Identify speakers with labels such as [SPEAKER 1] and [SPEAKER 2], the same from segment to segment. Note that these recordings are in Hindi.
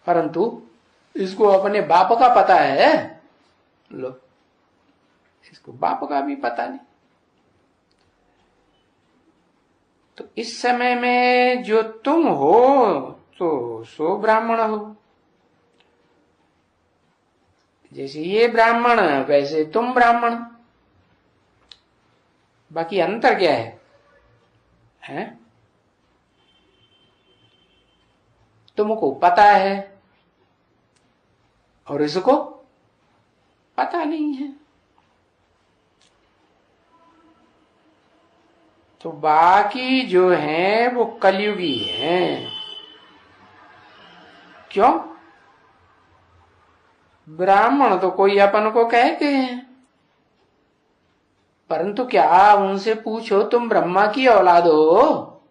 [SPEAKER 1] परंतु इसको अपने बाप का पता है, लो इसको बाप का भी पता नहीं। तो इस समय में जो तुम हो तो सो ब्राह्मण हो। जैसे ये ब्राह्मण वैसे तुम ब्राह्मण। बाकी अंतर क्या है? तुमको पता है और इसको पता नहीं है। तो बाकी जो है वो कलयुगी हैं। क्यों? ब्राह्मण तो कोई अपन को कहते हैं, परंतु क्या उनसे पूछो तुम ब्रह्मा की औलाद हो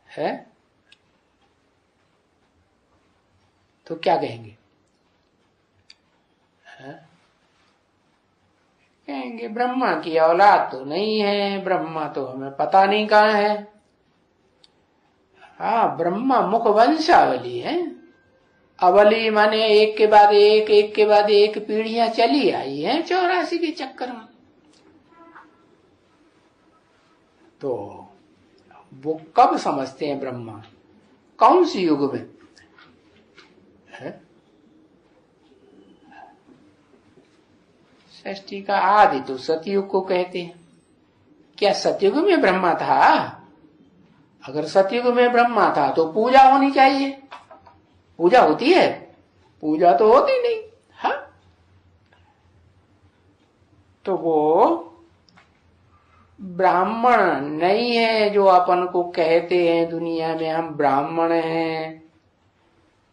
[SPEAKER 1] है, तो क्या कहेंगे? कहेंगे ब्रह्मा की औलाद तो नहीं है, ब्रह्मा तो हमें पता नहीं कहाँ है। हाँ, ब्रह्मा मुख वंशावली है। अवली माने एक के बाद एक, एक के बाद एक पीढ़ियां चली आई हैं 84 के चक्कर में। तो वो कब समझते हैं ब्रह्मा? कौन सी युग में है? सृष्टि का आदि तो सतयुग को कहते हैं। क्या सतयुग में ब्रह्मा था? अगर सतयुग में ब्रह्मा था तो पूजा होनी चाहिए। पूजा होती है? पूजा तो होती नहीं। हाँ, तो वो ब्राह्मण नहीं है जो अपन को कहते हैं दुनिया में हम ब्राह्मण हैं,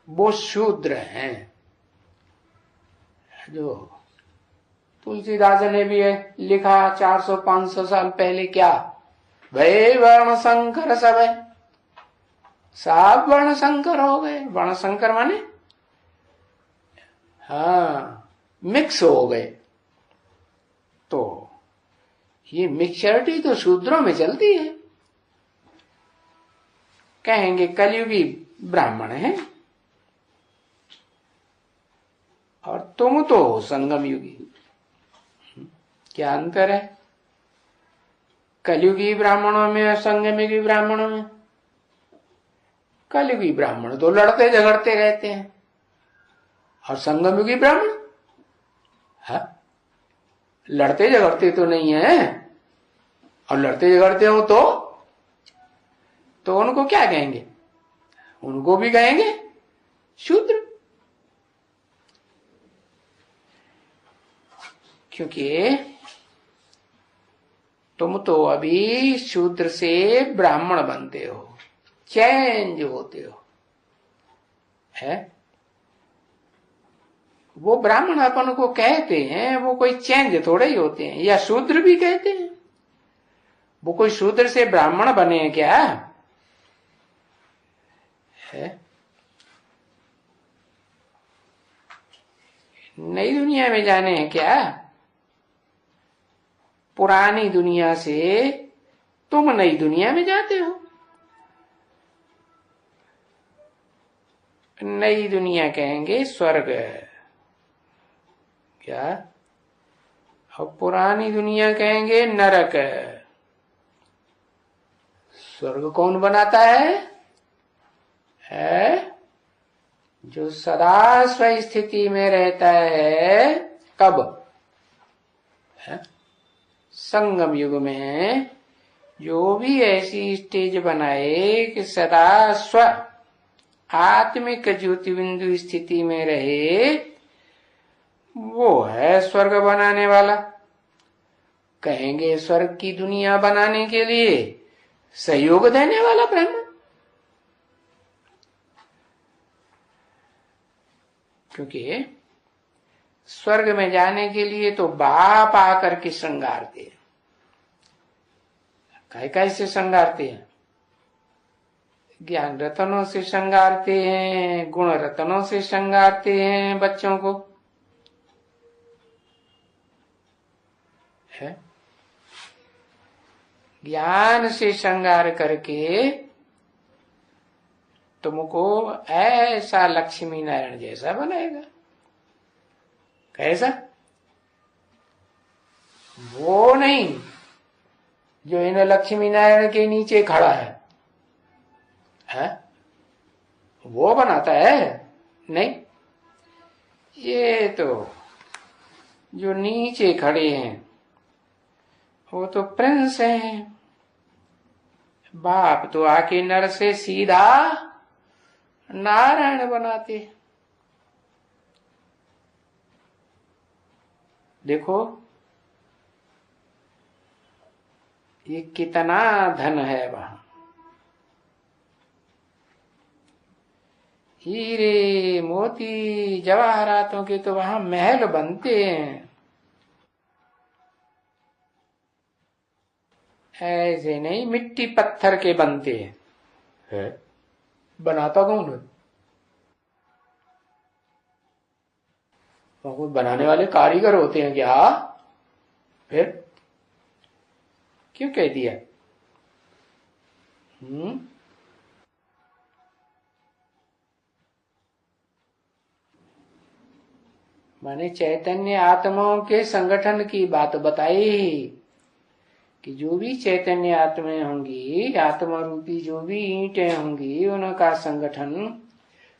[SPEAKER 1] वो शूद्र हैं। जो तुलसीदास ने भी लिखा 400-500 साल पहले, क्या भय वर्ण संकर सब है, सब वर्ण संकर हो गए। वर्ण संकर माने हाँ मिक्स हो गए। तो ये मिक्सचरिटी तो शूद्रों में चलती है। कहेंगे कलयुगी ब्राह्मण है और तुम तो संगम युगी। क्या अंतर है कलयुगी ब्राह्मणों में और संगमयुगी ब्राह्मणों में? कलयुगी ब्राह्मण तो लड़ते झगड़ते रहते हैं और संगमयुगी ब्राह्मण लड़ते झगड़ते तो नहीं है। और लड़ते झगड़ते हो तो उनको क्या कहेंगे? उनको भी कहेंगे शूद्र। क्योंकि तुम तो अभी शूद्र से ब्राह्मण बनते हो, चेंज होते हो है। वो ब्राह्मण अपन को कहते हैं, वो कोई चेंज थोड़े ही होते हैं। या शूद्र भी कहते हैं, वो कोई शूद्र से ब्राह्मण बने हैं क्या है? नई दुनिया में जाने हैं क्या? पुरानी दुनिया से तुम नई दुनिया में जाते हो। नई दुनिया कहेंगे स्वर्ग, क्या? और पुरानी दुनिया कहेंगे नरक। स्वर्ग कौन बनाता है? जो सदा स्व स्थिति में रहता है। कब है? संगम युग में जो भी ऐसी स्टेज बनाए कि सदा स्व आत्मिक ज्योति बिंदु स्थिति में रहे, वो है स्वर्ग बनाने वाला। कहेंगे स्वर्ग की दुनिया बनाने के लिए सहयोग देने वाला ब्रह्म। क्योंकि स्वर्ग में जाने के लिए तो बाप आकर के श्रृंगारते हैं। कैसे श्रृंगारते हैं? ज्ञान रत्नों से श्रृंगारते हैं, गुण रत्नों से श्रृंगारते हैं बच्चों को है। ज्ञान से श्रृंगार करके तुमको ऐसा लक्ष्मी नारायण जैसा बनाएगा। कैसा? वो नहीं जो इन लक्ष्मी नारायण के नीचे खड़ा है? वो बनाता है? नहीं, ये तो जो नीचे खड़े हैं वो तो प्रिंस हैं। बाप तो आके नर से सीधा नारायण बनाते। देखो ये कितना धन है वहां। हीरे मोती जवाहरातों के तो वहां महल बनते हैं। ऐसे नहीं मिट्टी पत्थर के बनते हैं। है? बनाता कौन है? वो बनाने वाले कारीगर होते हैं क्या? फिर क्यों कह दिया? माने चैतन्य आत्माओं के संगठन की बात बताई कि जो भी चैतन्य आत्माएं होंगी, आत्मा रूपी जो भी ईंटें होंगी, उनका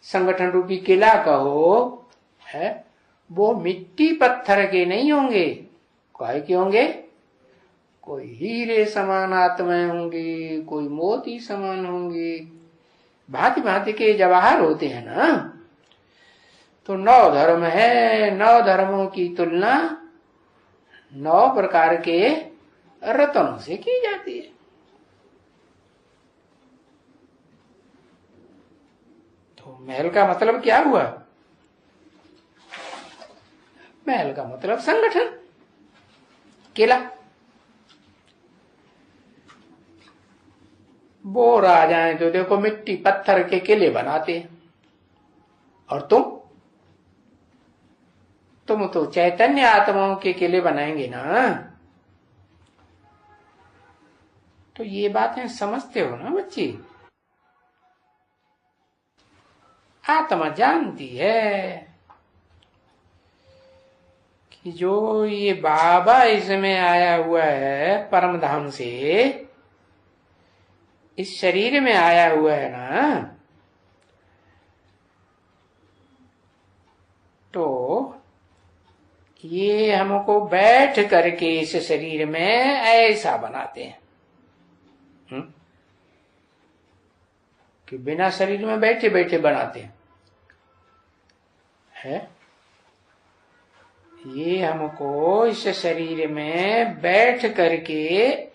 [SPEAKER 1] संगठन रूपी किला कहो है, वो मिट्टी पत्थर के नहीं होंगे। काहे के होंगे? कोई हीरे समान आत्माएं होंगी, कोई मोती समान होंगी, भांति भांति के जवाहर होते हैं ना। तो 9 धर्म है, 9 धर्मों की तुलना 9 प्रकार के रत्नों से की जाती है। तो महल का मतलब क्या हुआ? महल का मतलब संगठन, किला। वो राजाएं तो देखो मिट्टी पत्थर के किले बनाते हैं, और तुम तो चैतन्य आत्माओं के किले बनाएंगे ना। तो ये बातें समझते हो ना बच्ची? आत्मा जानती है कि जो ये बाबा इसमें आया हुआ है परम धाम से, इस शरीर में आया हुआ है ना, तो ये हमको बैठ करके इस शरीर में ऐसा बनाते हैं कि बिना शरीर में बैठे बैठे बनाते हैं। ये हमको इस शरीर में बैठ करके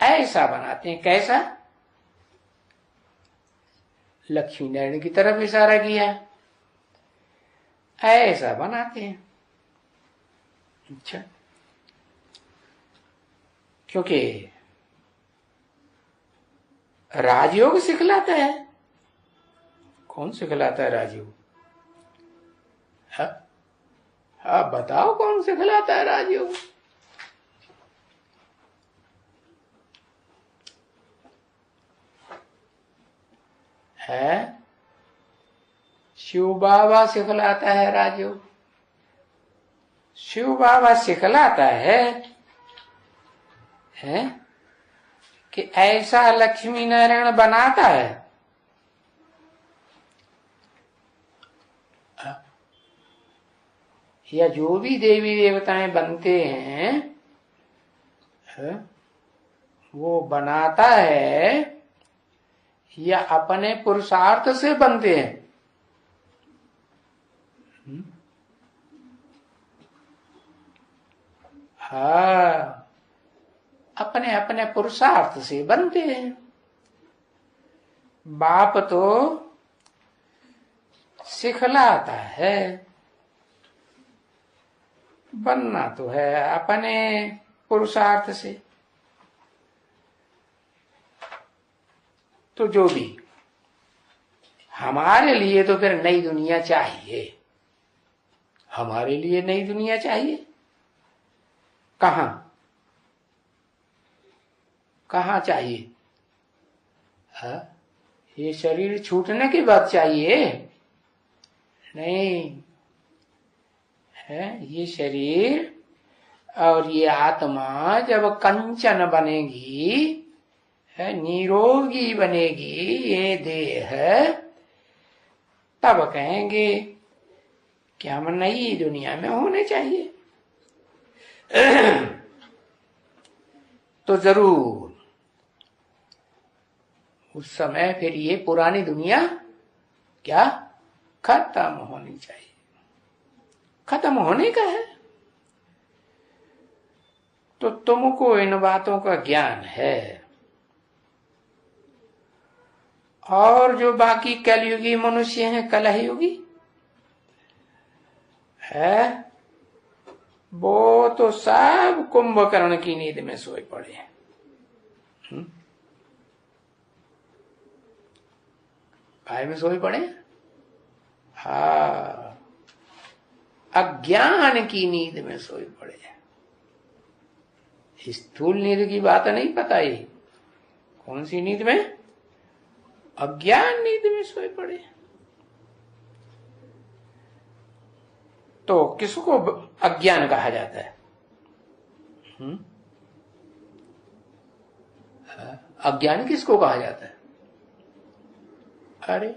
[SPEAKER 1] ऐसा बनाते हैं। कैसा? लक्ष्मी नारायण की तरफ इशारा किया, ऐसा बनाते हैं। अच्छा, क्योंकि राजयोग सिखलाता है। कौन सिखलाता है राजयोग? आप बताओ कौन सिखलाता है राजयोग? है शिव बाबा सिखलाता है राजयोग। शिव बाबा सिखलाता है कि ऐसा लक्ष्मी नारायण बनाता है। या जो भी देवी देवताएं बनते हैं वो बनाता है या अपने पुरुषार्थ से बनते हैं? हाँ, अपने अपने पुरुषार्थ से बनते हैं। बाप तो सिखलाता है, बनना तो है अपने पुरुषार्थ से। तो जो भी हमारे लिए तो फिर नई दुनिया चाहिए। हमारे लिए नई दुनिया चाहिए। कहां कहां चाहिए? ये शरीर छूटने के बाद चाहिए नहीं है। ये शरीर और ये आत्मा जब कंचन बनेगी, है निरोगी बनेगी ये देह, तब कहेंगे कि हम नई दुनिया में होने चाहिए। तो जरूर उस समय फिर ये पुरानी दुनिया क्या खत्म होनी चाहिए, खत्म होने का है। तो तुमको इन बातों का ज्ञान है, और जो बाकी कलयुगी मनुष्य हैं, कलयुगी है, वो तो सब कुंभकर्ण की नींद में सोए पड़े हैं। काय में सोए पड़े? हाँ, अज्ञान की नींद में सोए पड़े हैं। स्थूल नींद की बात नहीं पता ही, कौन सी नींद में? अज्ञान नींद में सोए पड़े। तो किसको अज्ञान कहा जाता है? अज्ञान किसको कहा जाता है? अरे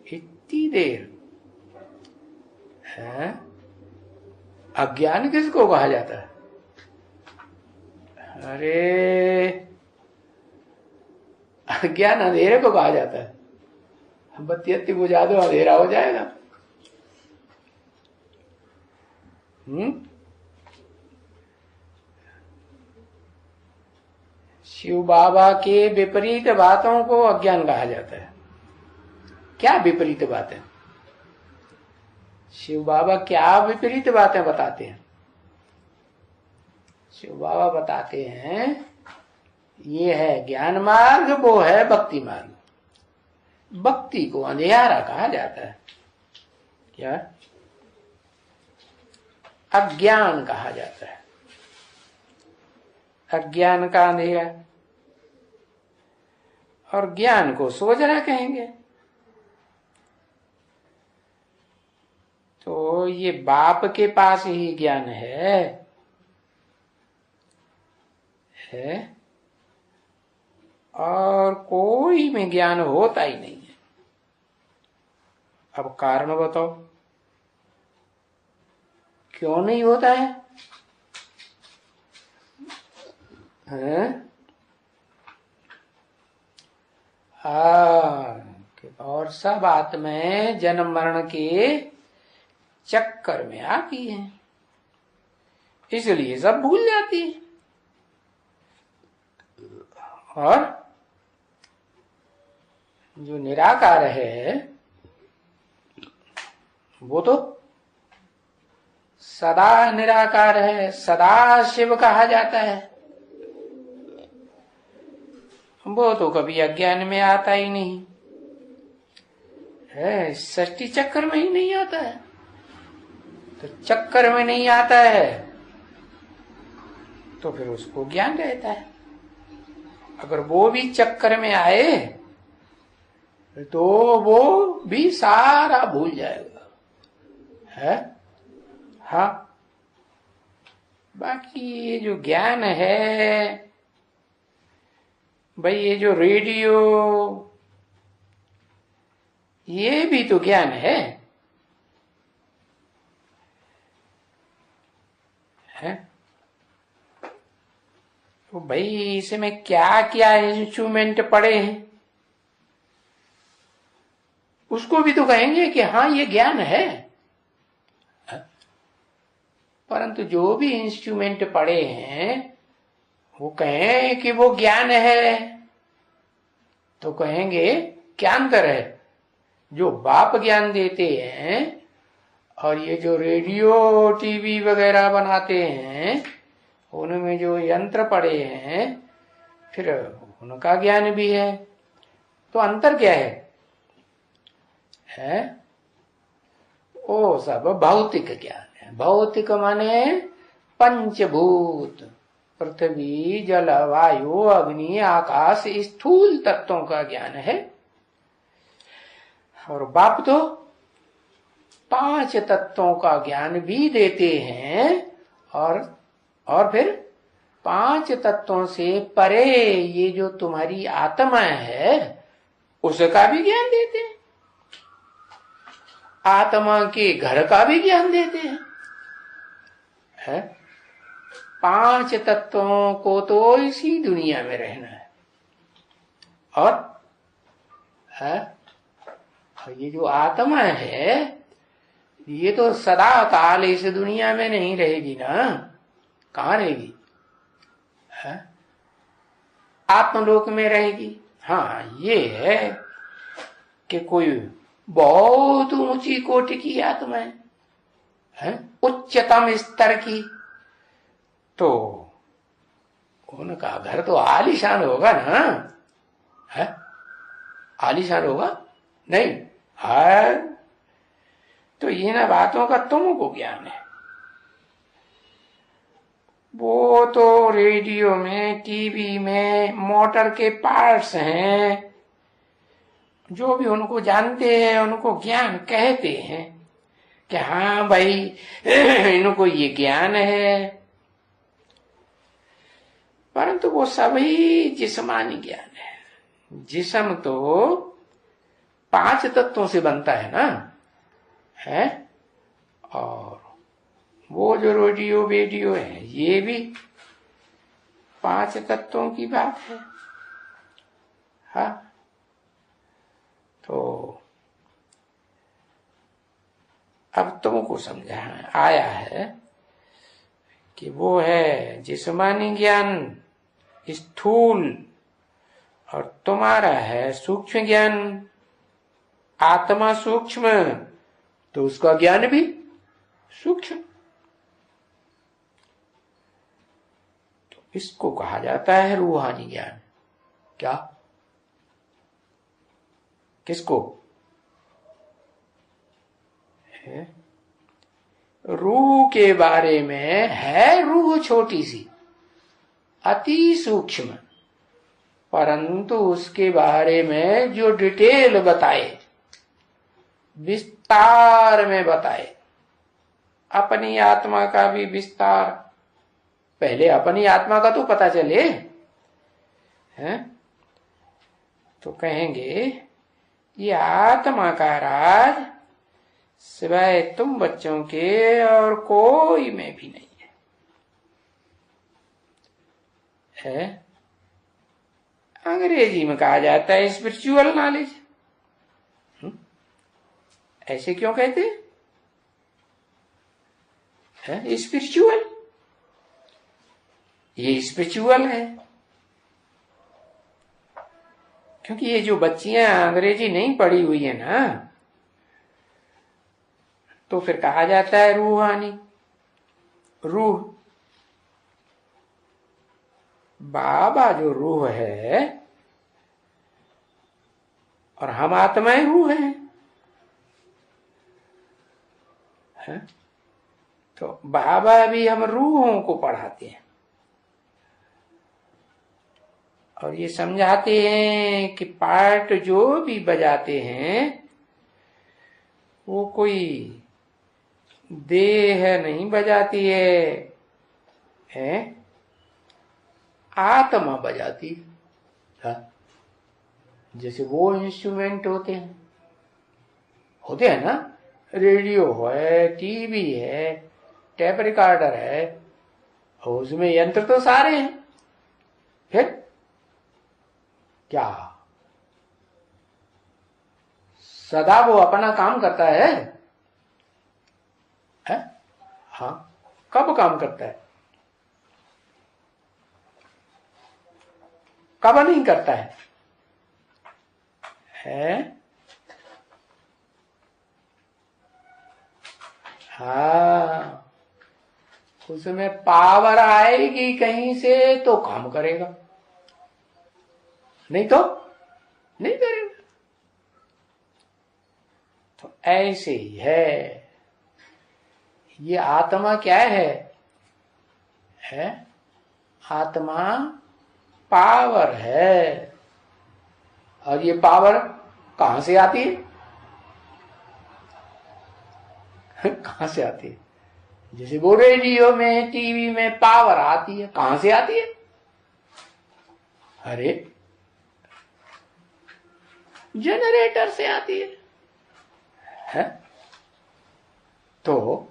[SPEAKER 1] इतनी देर है, अज्ञान किसको कहा जाता है? अरे अज्ञान अंधेरे को कहा जाता है। बत्ती अत्ती बुझा दो, अंधेरा हो जाएगा। शिव बाबा के विपरीत बातों को अज्ञान कहा जाता है। क्या विपरीत बातें? शिव बाबा क्या विपरीत बातें बताते हैं? शिव बाबा बताते हैं ये है ज्ञान मार्ग, वो है भक्ति मार्ग। भक्ति को अंधेरा कहा जाता है, क्या? अज्ञान कहा जाता है, अज्ञान का अंधेरा। और ज्ञान को सोचना कहेंगे। तो ये बाप के पास ही ज्ञान है और कोई में ज्ञान होता ही नहीं है। अब कारण बताओ, क्यों नहीं होता है? और सब आत्माएं जन्म मरण के चक्कर में आती हैं, इसलिए सब भूल जाती है। और जो निराकार है वो तो सदा निराकार है, सदा शिव कहा जाता है। वो तो कभी अज्ञान में आता ही नहीं है, सृष्टि चक्कर में ही नहीं आता है। तो चक्कर में नहीं आता है तो फिर उसको ज्ञान रहता है। अगर वो भी चक्कर में आए तो वो भी सारा भूल जाएगा, है? हाँ, बाकी ये जो ज्ञान है भाई, ये जो रेडियो, ये भी तो ज्ञान है, तो भाई इसमें क्या क्या इंस्ट्रूमेंट पड़े हैं, उसको भी तो कहेंगे कि हाँ ये ज्ञान है। परंतु जो भी इंस्ट्रूमेंट पड़े हैं वो कहें कि वो ज्ञान है, तो कहेंगे क्या अंतर है? जो बाप ज्ञान देते हैं और ये जो रेडियो टीवी वगैरह बनाते हैं, उनमें जो यंत्र पड़े हैं, फिर उनका ज्ञान भी है। तो अंतर क्या है? वो सब भौतिक ज्ञान है। भौतिक माने पंचभूत, पृथ्वी, जल, वायु, अग्नि, आकाश, स्थूल तत्वों का ज्ञान है और बाप तो 5 तत्वों का ज्ञान भी देते हैं और फिर 5 तत्वों से परे ये जो तुम्हारी आत्मा है उसका भी ज्ञान देते हैं, आत्मा के घर का भी ज्ञान देते हैं, है? 5 तत्वों को तो इसी दुनिया में रहना है और है? ये जो आत्मा है ये तो सदा काल इस दुनिया में नहीं रहेगी ना, कहाँ रहेगी? है? आत्मलोक में रहेगी। हाँ ये है कि कोई बहुत ऊंची कोटि की आत्मा है? उच्चतम स्तर की, तो उनका घर तो आलीशान होगा ना, है? आलीशान होगा नहीं है? तो ये ना बातों का तुमको ज्ञान है। वो तो रेडियो में, टीवी में, मोटर के पार्ट्स हैं, जो भी उनको जानते हैं उनको ज्ञान कहते हैं कि हाँ भाई इनको ये ज्ञान है, परंतु वो सभी जिस्मानी ज्ञान है। जिस्म तो 5 तत्वों से बनता है ना, है? और वो जो रेडियो वीडियो है ये भी 5 तत्वों की बात है। हाँ तो अब तुमको समझा आया है कि वो है जिस्मानी ज्ञान स्थूल, और तुम्हारा है सूक्ष्म ज्ञान आत्मा सूक्ष्म, तो उसका ज्ञान भी सूक्ष्म। तो इसको कहा जाता है रूहानी ज्ञान। क्या? किसको? है? रूह के बारे में है, रूह छोटी सी अति सूक्ष्म, परंतु उसके बारे में जो डिटेल बताए, विस्तार में बताए, अपनी आत्मा का भी विस्तार, पहले अपनी आत्मा का तो पता चले, हैं? तो कहेंगे ये आत्मा का राज सिवाय तुम बच्चों के और कोई में भी नहीं है। अंग्रेजी में कहा जाता है स्पिरिचुअल नॉलेज। ऐसे क्यों कहते हैं? स्पिरिचुअल, ये स्पिरिचुअल है क्योंकि ये जो बच्चियां अंग्रेजी नहीं पढ़ी हुई है ना, तो फिर कहा जाता है रूहानी। रूह, बाबा जो रूह है और हम आत्माएं रूह हैं, है? तो बाबा भी हम रूहों को पढ़ाते हैं और ये समझाते हैं कि पार्ट जो भी बजाते हैं वो कोई देह नहीं बजाती है? आत्मा बजाती है। जैसे वो इंस्ट्रूमेंट होते हैं ना, रेडियो है, टीवी है, टेप रिकॉर्डर है, और उसमें यंत्र तो सारे हैं। फिर क्या सदा वो अपना काम करता है? हाँ, कब काम करता है, कब नहीं करता है? हाँ, उसमें पावर आएगी कहीं से तो काम करेगा, नहीं तो नहीं करेगा। तो ऐसे ही है, ये आत्मा क्या है? आत्मा पावर है, और ये पावर कहां से आती है? कहां से आती है? जैसे वो रेडियो में, टीवी में पावर आती है, कहां से आती है? अरे जनरेटर से आती है? तो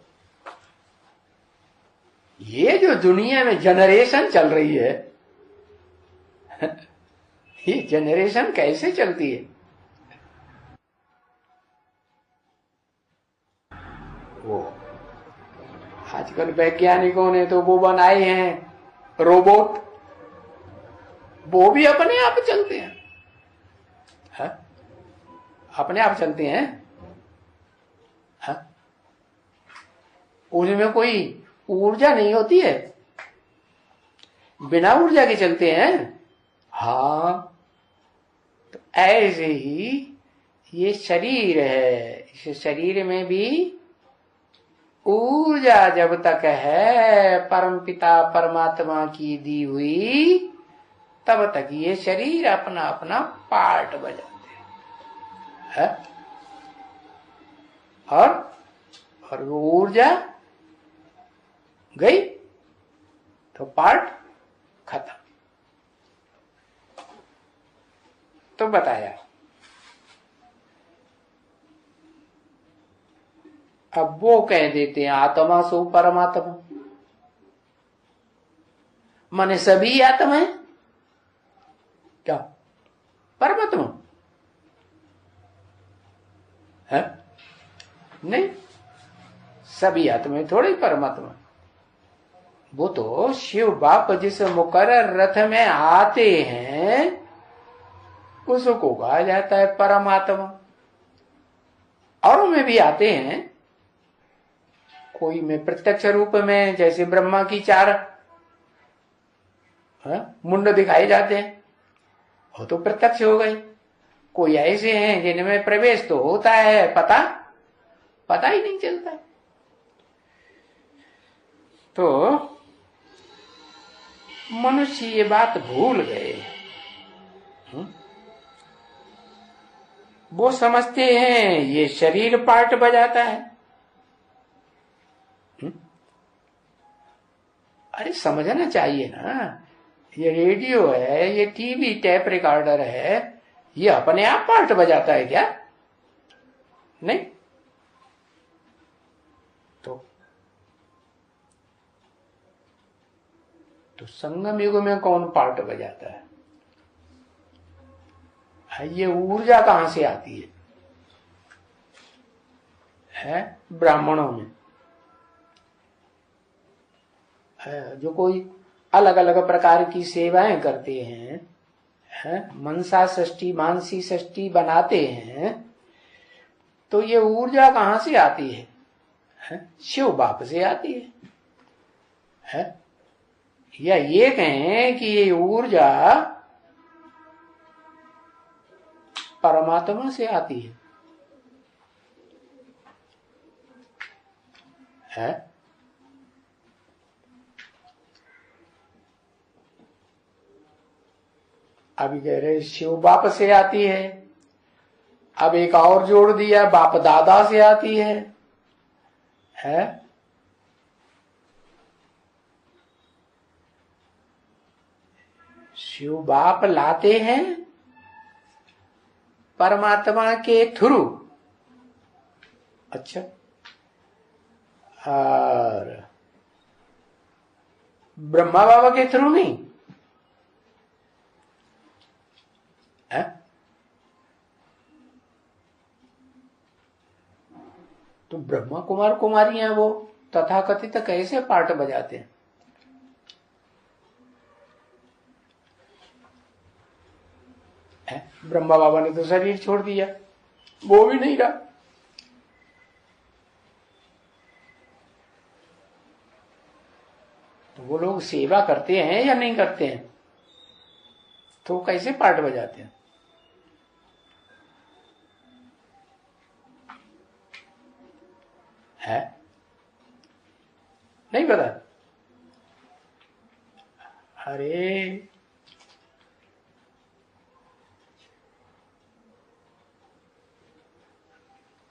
[SPEAKER 1] ये जो दुनिया में जनरेशन चल रही है, ये जनरेशन कैसे चलती है? वो आजकल वैज्ञानिकों ने तो वो बनाए हैं रोबोट, वो भी अपने आप चलते हैं। हा? अपने आप चलते हैं। हा? उनमें कोई ऊर्जा नहीं होती है, बिना ऊर्जा के चलते हैं। हाँ, तो ऐसे ही ये शरीर है, इस शरीर में भी ऊर्जा जब तक है परम पिता परमात्मा की दी हुई, तब तक ये शरीर अपना अपना पार्ट बजाते हैं। और वो ऊर्जा गई तो पार्ट खत्म। तो बताया, अब वो कह देते हैं आत्मा सो परमात्मा, माने सभी आत्मा है क्या? परमात्मा है नहीं, सभी आत्मा थोड़ी परमात्मा। वो तो शिव बाप जिस मुकर्रर रथ में आते हैं उसको कहा जाता है परमात्मा। औरों में भी आते हैं, कोई में प्रत्यक्ष रूप में, जैसे ब्रह्मा की 4 मुंड दिखाए जाते हैं, वो तो प्रत्यक्ष हो गए। कोई ऐसे हैं जिनमें प्रवेश तो होता है, पता ही नहीं चलता। तो मनुष्य ये बात भूल गए। वो समझते हैं ये शरीर पार्ट बजाता है। अरे समझना चाहिए ना, ये रेडियो है, ये टीवी टेप रिकॉर्डर है, ये अपने आप पार्ट बजाता है क्या? नहीं। तो संगम युग में कौन पार्ट बजाता है? ये ऊर्जा कहां से आती है? ब्राह्मणों में है, जो कोई अलग अलग प्रकार की सेवाएं करते हैं, मनसा षष्ठी मानसी षष्ठी बनाते हैं, तो ये ऊर्जा कहां से आती है? शिव बाप से आती है? या ये कहें कि ये ऊर्जा परमात्मा से आती है? अभी कह रहे शिव बाप से आती है, अब एक और जोड़ दिया बाप दादा से आती है? शिव बाप लाते हैं परमात्मा के थ्रू। अच्छा, और ब्रह्मा बाबा के थ्रू नहीं है? तो ब्रह्मा कुमार कुमारियां वो तथाकथित कैसे पार्ट बजाते हैं? ब्रह्मा बाबा ने तो शरीर छोड़ दिया, वो भी नहीं रहा। तो वो लोग सेवा करते हैं या नहीं करते हैं? तो कैसे पार्ट बजाते हैं? है नहीं पता? अरे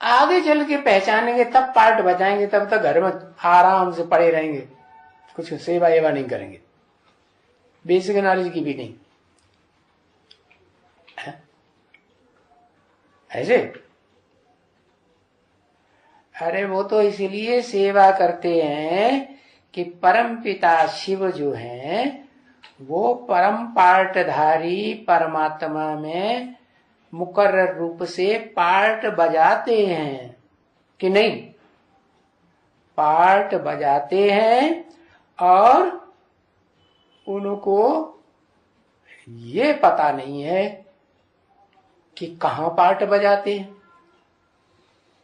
[SPEAKER 1] आगे चल के पहचानेंगे तब पार्ट बचाएंगे, तब तक घर में आराम से पड़े रहेंगे, कुछ सेवा एवा नहीं करेंगे, बेसिक नॉलेज की भी नहीं है? ऐसे अरे वो तो इसलिए सेवा करते हैं कि परम पिता शिव जो है वो परम पार्टधारी परमात्मा में मुकर्रर रूप से पार्ट बजाते हैं कि नहीं? पार्ट बजाते हैं और उनको ये पता नहीं है कि कहां पार्ट बजाते हैं,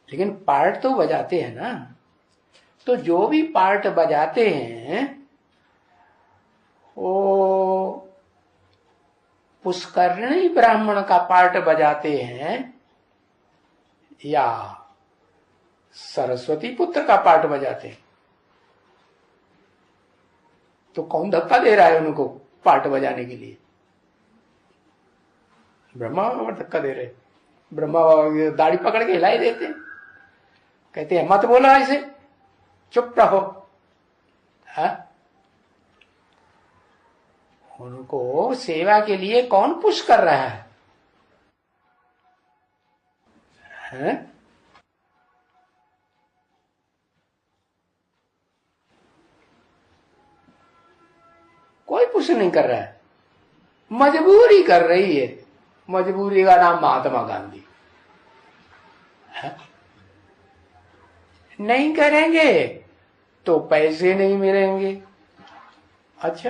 [SPEAKER 1] लेकिन पार्ट तो बजाते हैं ना। तो जो भी पार्ट बजाते हैं वो पुष्करणी ब्राह्मण का पार्ट बजाते हैं या सरस्वती पुत्र का पार्ट बजाते हैं? तो कौन धक्का दे रहा है उनको पार्ट बजाने के लिए? ब्रह्मा बाबा धक्का दे रहे। ब्रह्मा बाबा दाढ़ी पकड़ के हिलाई देते हैं, कहते हैं मत बोलो ऐसे, चुप रहो। हा? उनको सेवा के लिए कौन पुश कर रहा है? हा? कोई पुश नहीं कर रहा है, मजबूरी कर रही है। मजबूरी का नाम महात्मा गांधी। हा? नहीं करेंगे तो पैसे नहीं मिलेंगे। अच्छा,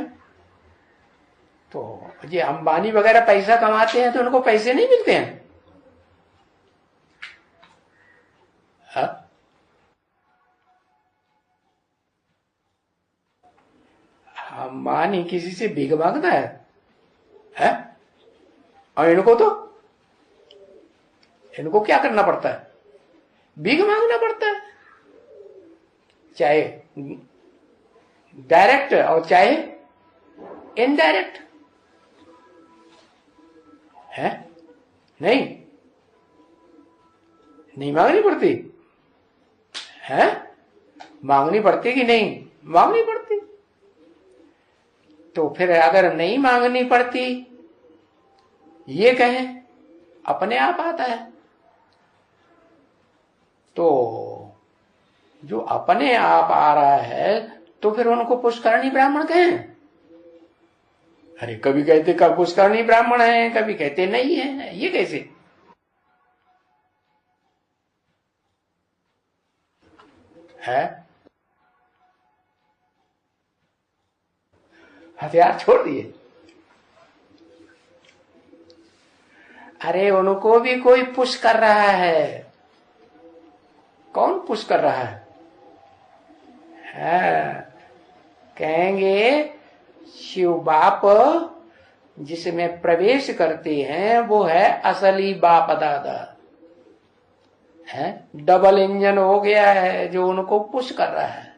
[SPEAKER 1] तो ये अंबानी वगैरह पैसा कमाते हैं तो उनको पैसे नहीं मिलते हैं? हा? अंबानी किसी से भीख मांगता है? और इनको क्या करना पड़ता है? भीख मांगना पड़ता है, चाहे डायरेक्ट और चाहे इनडायरेक्ट। है नहीं मांगनी पड़ती है? मांगनी पड़ती कि नहीं मांगनी पड़ती? तो फिर अगर नहीं मांगनी पड़ती ये कहें अपने आप आता है, तो जो अपने आप आ रहा है तो फिर उनको पुष्करणी ब्राह्मण कहें। अरे कभी कहते कब पुष्करणी ब्राह्मण है, कभी कहते नहीं है, ये कैसे? है हथियार छोड़ दिए। अरे उनको भी कोई पुश कर रहा है। कौन पुश कर रहा है? कहेंगे शिव बाप जिसमें प्रवेश करते हैं वो है असली बाप दादा है। डबल इंजन हो गया है जो उनको पुश कर रहा है।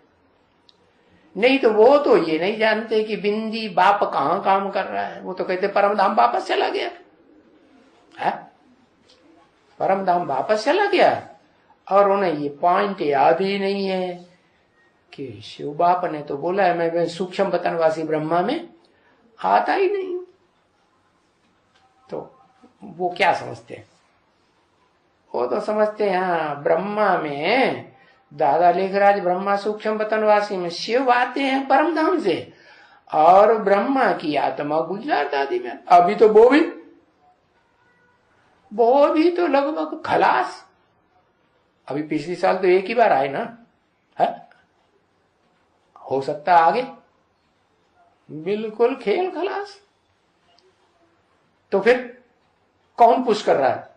[SPEAKER 1] नहीं तो वो तो ये नहीं जानते कि बिंदी बाप कहां काम कर रहा है। वो तो कहते परम धाम वापस चला गया है? परम धाम वापस चला गया और उन्हें ये पॉइंट याद ही नहीं है कि शिव बाप ने तो बोला है मैं सूक्ष्म बतनवासी ब्रह्मा में आता ही नहीं। तो वो क्या समझते हैं? वो तो समझते हैं हाँ ब्रह्मा में दादा लेखराज ब्रह्मा सूक्ष्म बतनवासी में शिव आते हैं परम धाम से और ब्रह्मा की आत्मा गुजरात आदि में। अभी तो वो भी तो लगभग खलास। अभी पिछली साल तो एक ही बार आए ना है? हो सकता आगे बिल्कुल खेल खलास। तो फिर कौन पुश कर रहा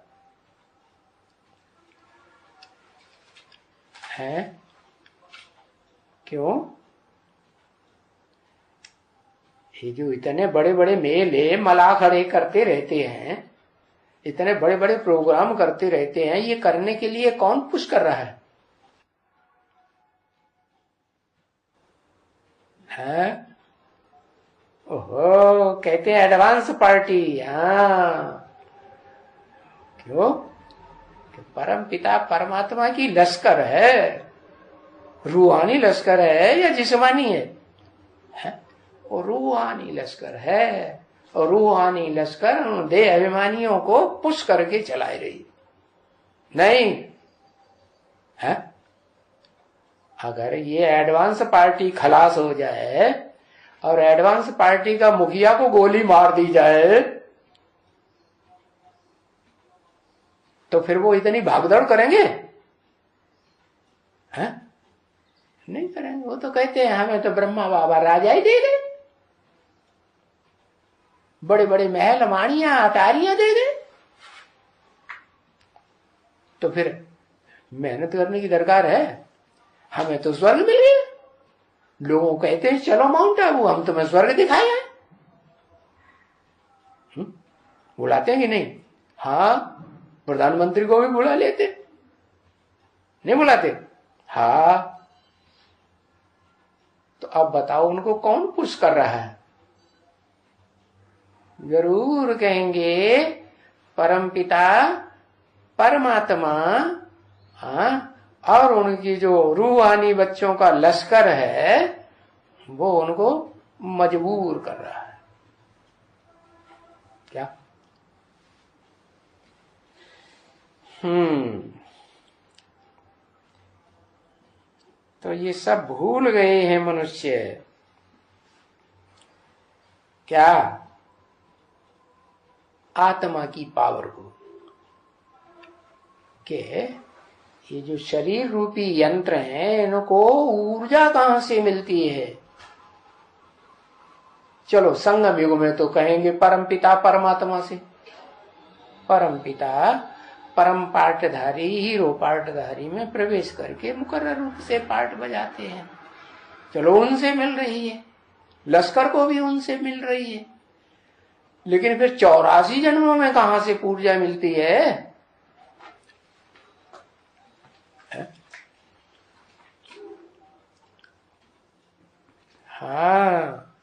[SPEAKER 1] है? क्यों? ये जो इतने बड़े बड़े मेले मला खड़े करते रहते हैं, इतने बड़े बड़े प्रोग्राम करते रहते हैं, ये करने के लिए कौन पुश कर रहा है? ओहो, कहते हैं एडवांस पार्टी। हाँ क्यों? कि परम पिता परमात्मा की लश्कर है, रूहानी लश्कर है या जिस्मानी है? वो रूहानी लश्कर है, और रूहानी लश्कर उन देह अभिमानियों को पुश करके चलाई रही नहीं है। अगर ये एडवांस पार्टी खलास हो जाए और एडवांस पार्टी का मुखिया को गोली मार दी जाए तो फिर वो इतनी भागदौड़ करेंगे? हैं? नहीं करेंगे। वो तो कहते हैं हमें तो ब्रह्मा बाबा राजा ही दे गए, बड़े बड़े महल माड़ियां अटारियां दे गए, तो फिर मेहनत करने की दरकार है? हमें तो स्वर्ग मिल गया। लोगों कहते हैं चलो माउंट आबू, हम तुम्हें स्वर्ग दिखाए हैं। बुलाते हैं कि नहीं? हाँ, प्रधानमंत्री को भी बुला लेते, नहीं बुलाते? हाँ। तो अब बताओ उनको कौन पुश कर रहा है? जरूर कहेंगे परमपिता परमात्मा, हाँ, और उनकी जो रूहानी बच्चों का लश्कर है वो उनको मजबूर कर रहा है। क्या? तो ये सब भूल गए हैं मनुष्य। क्या? आत्मा की पावर को, के ये जो शरीर रूपी यंत्र हैं इनको ऊर्जा कहां से मिलती है? चलो संगम युग में तो कहेंगे परमपिता परमात्मा से। परमपिता परम पाठधारी, हीरो पाठधारी में प्रवेश करके मुकर्रर रूप से पाठ बजाते हैं। चलो उनसे मिल रही है, लश्कर को भी उनसे मिल रही है, लेकिन फिर 84 जन्मों में कहां से ऊर्जा मिलती है? हाँ,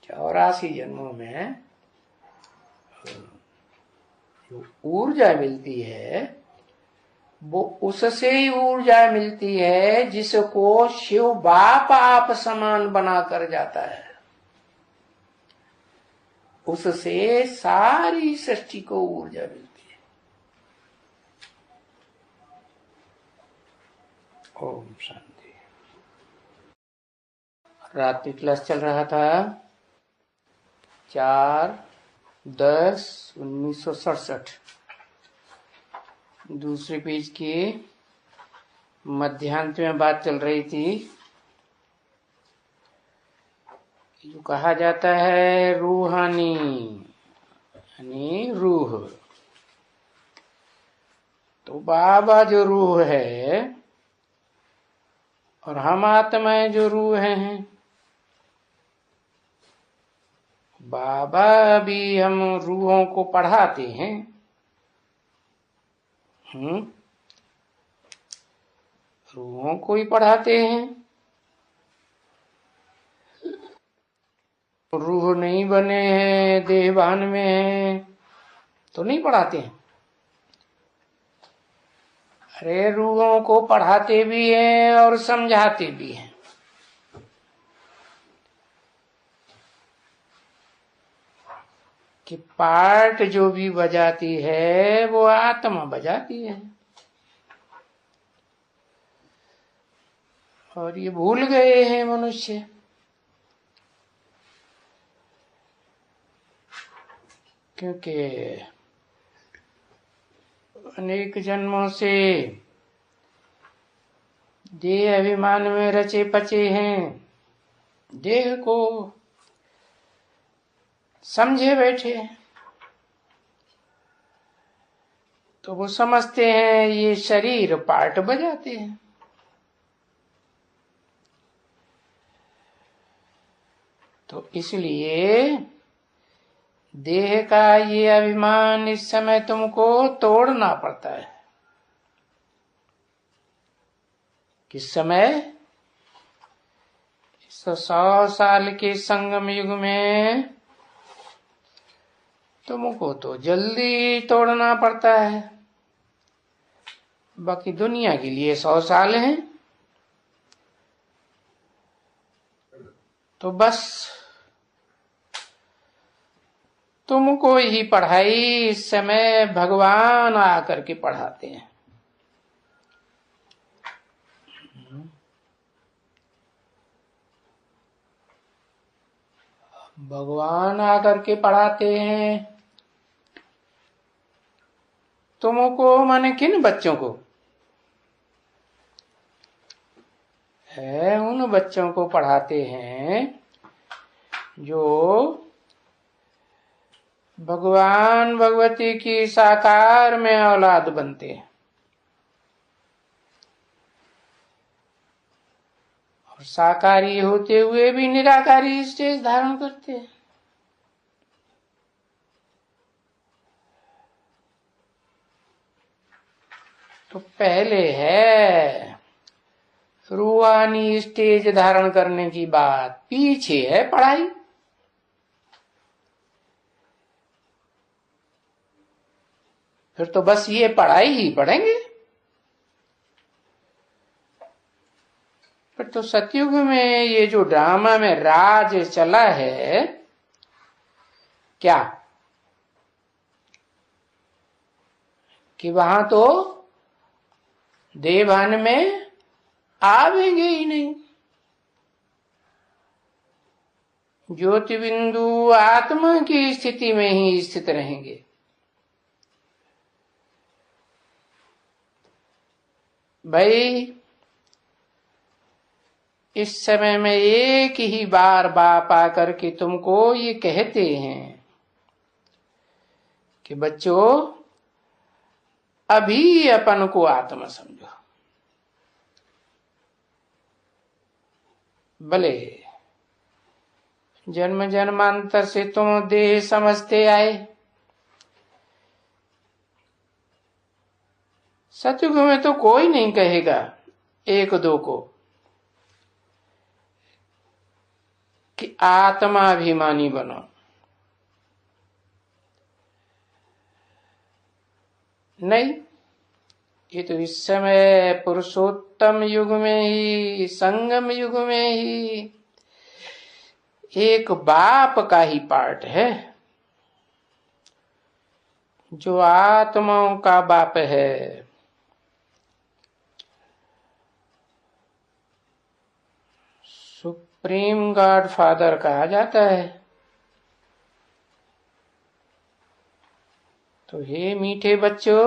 [SPEAKER 1] 84 जन्मों में जो ऊर्जा मिलती है वो उससे ही ऊर्जा मिलती है जिसको शिव बाप आप समान बना कर जाता है। उससे सारी सृष्टि को ऊर्जा मिलती है। ओम शांति। रात की क्लास चल रहा था 4/10/1967, दूसरे पेज की मध्यांत में बात चल रही थी। जो कहा जाता है रूहानी यानी रूह, तो बाबा जो रूह है और हम आत्माएं जो रूह हैं, बाबा भी हम रूहों को पढ़ाते हैं। रूहों को ही पढ़ाते हैं। रूह नहीं बने हैं, देहभान में हैं, तो नहीं पढ़ाते हैं। अरे रूहों को पढ़ाते भी हैं और समझाते भी हैं। कि पार्ट जो भी बजाती है वो आत्मा बजाती है, और ये भूल गए हैं मनुष्य। क्योंकि अनेक जन्मों से देह अभिमान में रचे पचे हैं, देह को समझे बैठे, तो वो समझते हैं ये शरीर पार्ट बजाते हैं। तो इसलिए देह का ये अभिमान इस समय तुमको तोड़ना पड़ता है। किस समय? 100 साल के संगम युग में तुमको तो जल्दी तोड़ना पड़ता है। बाकी दुनिया के लिए 100 साल हैं। तो बस तुमको ही पढ़ाई इस समय भगवान आकर के पढ़ाते हैं। भगवान आकर के पढ़ाते हैं तुमको, माने किन बच्चों को? है उन बच्चों को पढ़ाते हैं जो भगवान भगवती की साकार में औलाद बनते हैं और साकारी होते हुए भी निराकारी स्टेज धारण करते हैं। तो पहले है रूहानी स्टेज धारण करने की बात, पीछे है पढ़ाई। फिर तो बस ये पढ़ाई ही पढ़ेंगे। फिर तो सतयुग में ये जो ड्रामा में राज चला है, क्या कि वहां तो देवान में आवेंगे ही नहीं। ज्योति बिंदु आत्मा की स्थिति में ही स्थित रहेंगे। भाई इस समय में एक ही बार बाप आकर के तुमको ये कहते हैं कि बच्चों अभी अपन को आत्मा समझो। भले जन्म जन्मांतर से तुम देह समझते आए, सतयुग में तो कोई नहीं कहेगा एक दो को कि आत्माभिमानी बनो। नहीं, ये तो इस समय पुरुषोत्तम युग में ही, संगम युग में ही एक बाप का ही पार्ट है, जो आत्माओं का बाप है। सुप्रीम गॉड फादर कहा जाता है। तो हे मीठे बच्चों,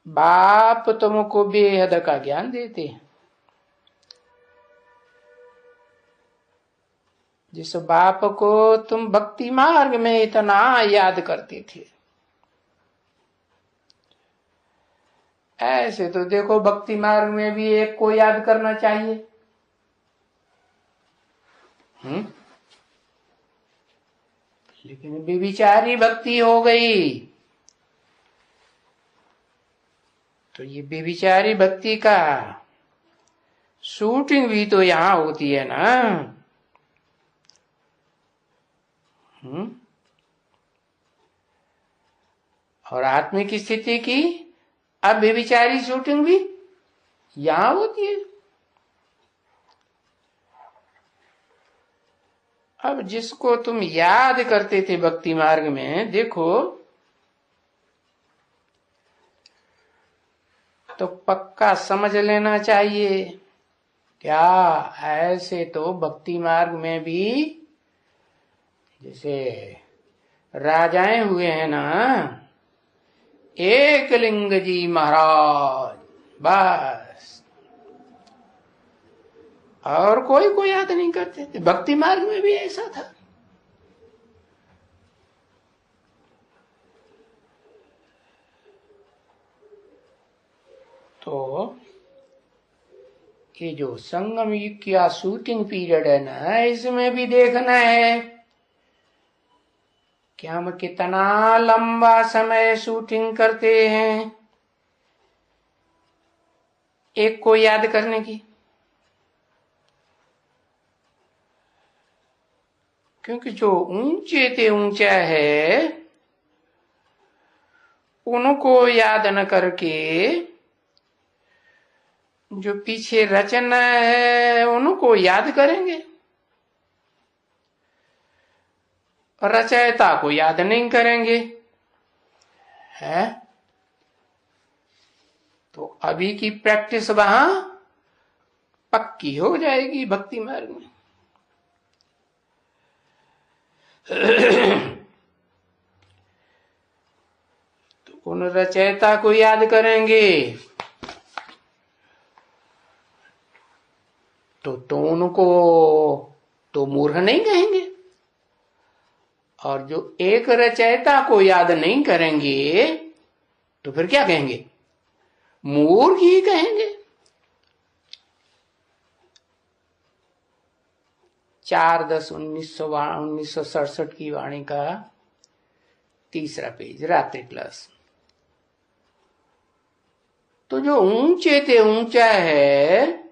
[SPEAKER 1] बाप तुमको बेहद का ज्ञान देते हैं। जिस बाप को तुम भक्ति मार्ग में इतना याद करते थे, ऐसे तो देखो भक्ति मार्ग में भी एक को याद करना चाहिए। लेकिन बेविचारी भक्ति हो गई, तो ये बेविचारी भक्ति का शूटिंग भी तो यहां होती है ना। और आत्मिक स्थिति की अब बेविचारी शूटिंग भी यहां होती है। अब जिसको तुम याद करते थे भक्ति मार्ग में, देखो तो पक्का समझ लेना चाहिए, क्या ऐसे तो भक्ति मार्ग में भी जैसे राजाएं हुए हैं ना, एकलिंग जी महाराज, बस और कोई को याद नहीं करते थे। भक्ति मार्ग में भी ऐसा था। तो ये जो संगम युग का शूटिंग पीरियड है ना, इसमें भी देखना है कि हम कितना लंबा समय शूटिंग करते हैं एक को याद करने की। क्योंकि जो ऊंचे ते ऊंचा है उनको याद न करके जो पीछे रचना है उनको याद करेंगे, रचयिता को याद नहीं करेंगे, है? तो अभी की प्रैक्टिस वहां पक्की हो जाएगी भक्ति मार्ग में। तो उन रचयिता को याद करेंगे तो उनको तो मूर्ख नहीं कहेंगे, और जो एक रचयिता को याद नहीं करेंगे तो फिर क्या कहेंगे? मूर्ख ही कहेंगे। 4/10/1967 की वाणी का 3रा पेज, रात्रि क्लास। तो जो ऊंचे ते ऊंचा है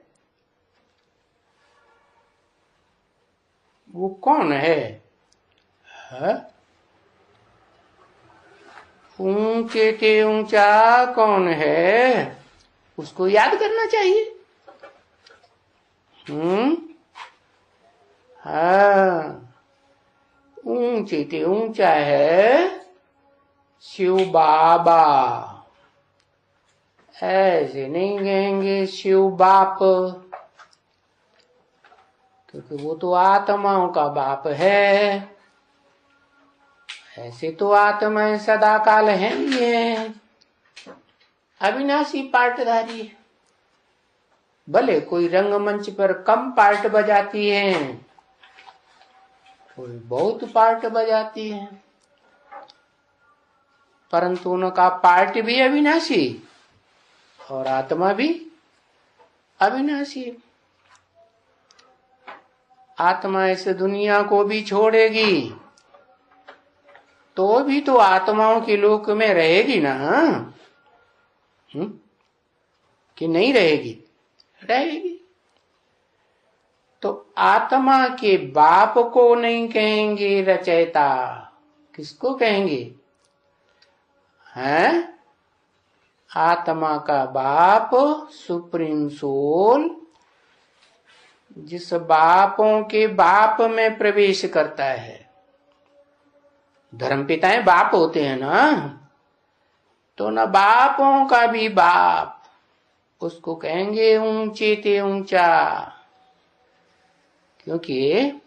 [SPEAKER 1] वो कौन है? ऊंचे ते ऊंचा कौन है? उसको याद करना चाहिए। हाँ, ऊंचे ते ऊंचा है शिव बाबा। ऐसे नहीं कहेंगे शिव बाप, क्योंकि वो तो आत्माओं का बाप है। ऐसे तो आत्माएं सदा काल है ही है, अविनाशी पार्टधारी है। भले कोई रंगमंच पर कम पार्ट बजाती है, कोई बहुत पार्ट बजाती है, परंतु उनका पार्ट भी अविनाशी और आत्मा भी अविनाशी। आत्मा इस दुनिया को भी छोड़ेगी तो भी तो आत्माओं के लोक में रहेगी ना, कि नहीं रहेगी? रहेगी। तो आत्मा के बाप को नहीं कहेंगे रचयिता, किसको कहेंगे? हैं? आत्मा का बाप सुप्रीम सोल, जिस बापों के बाप में प्रवेश करता है। धर्म पिताएं बाप होते हैं ना, तो न बापों का भी बाप, उसको कहेंगे ऊंचे ते ऊंचा। क्योंकि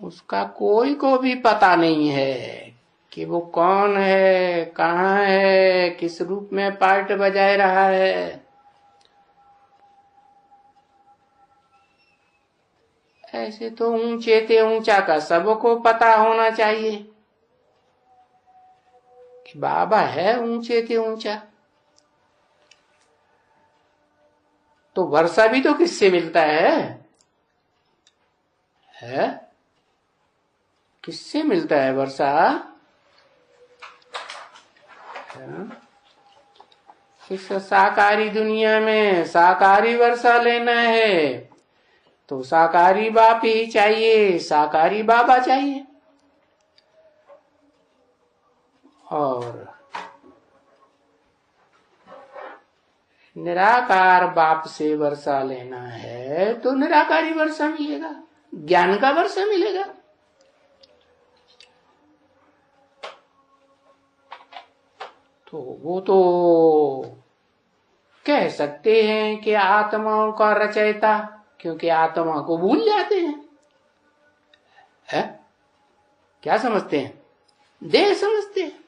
[SPEAKER 1] उसका कोई को भी पता नहीं है कि वो कौन है, कहाँ है, किस रूप में पार्ट बजाए रहा है। ऐसे तो ऊंचे ते ऊंचा का सबको पता होना चाहिए कि बाबा है ऊंचे ते ऊंचा। तो वर्षा भी तो किससे मिलता है? किससे मिलता है वर्षा? इस साकारी दुनिया में साकारी वर्षा लेना है तो साकारी बाप ही चाहिए, साकारी बाबा चाहिए। और निराकार बाप से वर्षा लेना है तो निराकारी वर्षा मिलेगा, ज्ञान का वर्षा मिलेगा। तो वो तो कह सकते हैं कि आत्माओं का रचयिता, क्योंकि आत्मा को भूल जाते हैं। क्या समझते हैं? देह समझते हैं।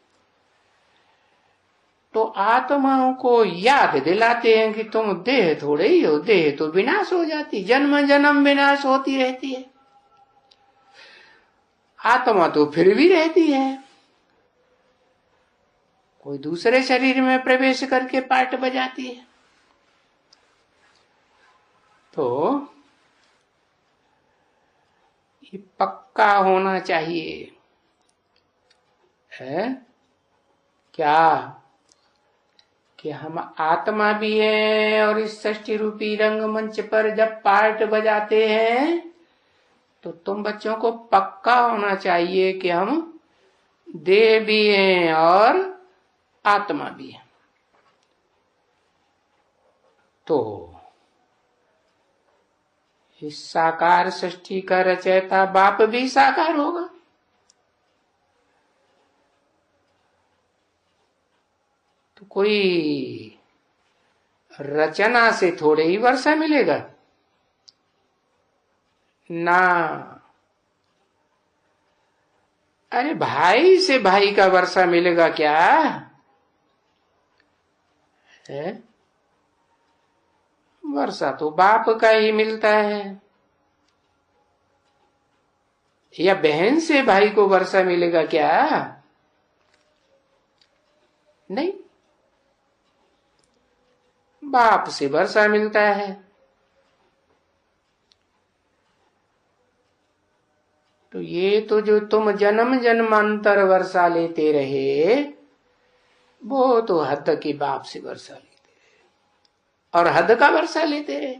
[SPEAKER 1] तो आत्माओं को याद दिलाते हैं कि तुम देह थोड़े ही हो, देह तो विनाश हो जाती, जन्म जन्म विनाश होती रहती है, आत्मा तो फिर भी रहती है। कोई दूसरे शरीर में प्रवेश करके पार्ट बजाती है। तो ये पक्का होना चाहिए है क्या कि हम आत्मा भी हैं, और इस षष्ठी रूपी रंगमंच पर जब पार्ट बजाते हैं तो तुम बच्चों को पक्का होना चाहिए कि हम देह भी हैं और आत्मा भी है। तो इस साकार सृष्टि का रचयिता बाप भी साकार होगा। तो कोई रचना से थोड़े ही वर्षा मिलेगा ना। अरे भाई से भाई का वर्षा मिलेगा क्या है? वर्षा तो बाप का ही मिलता है। या बहन से भाई को वर्षा मिलेगा क्या? नहीं, बाप से वर्षा मिलता है। तो ये तो जो तुम जन्म जन्मांतर वर्षा लेते रहे, वो तो हद की बाप से वर्षा लेते रहे और हद का वर्षा लेते रहे।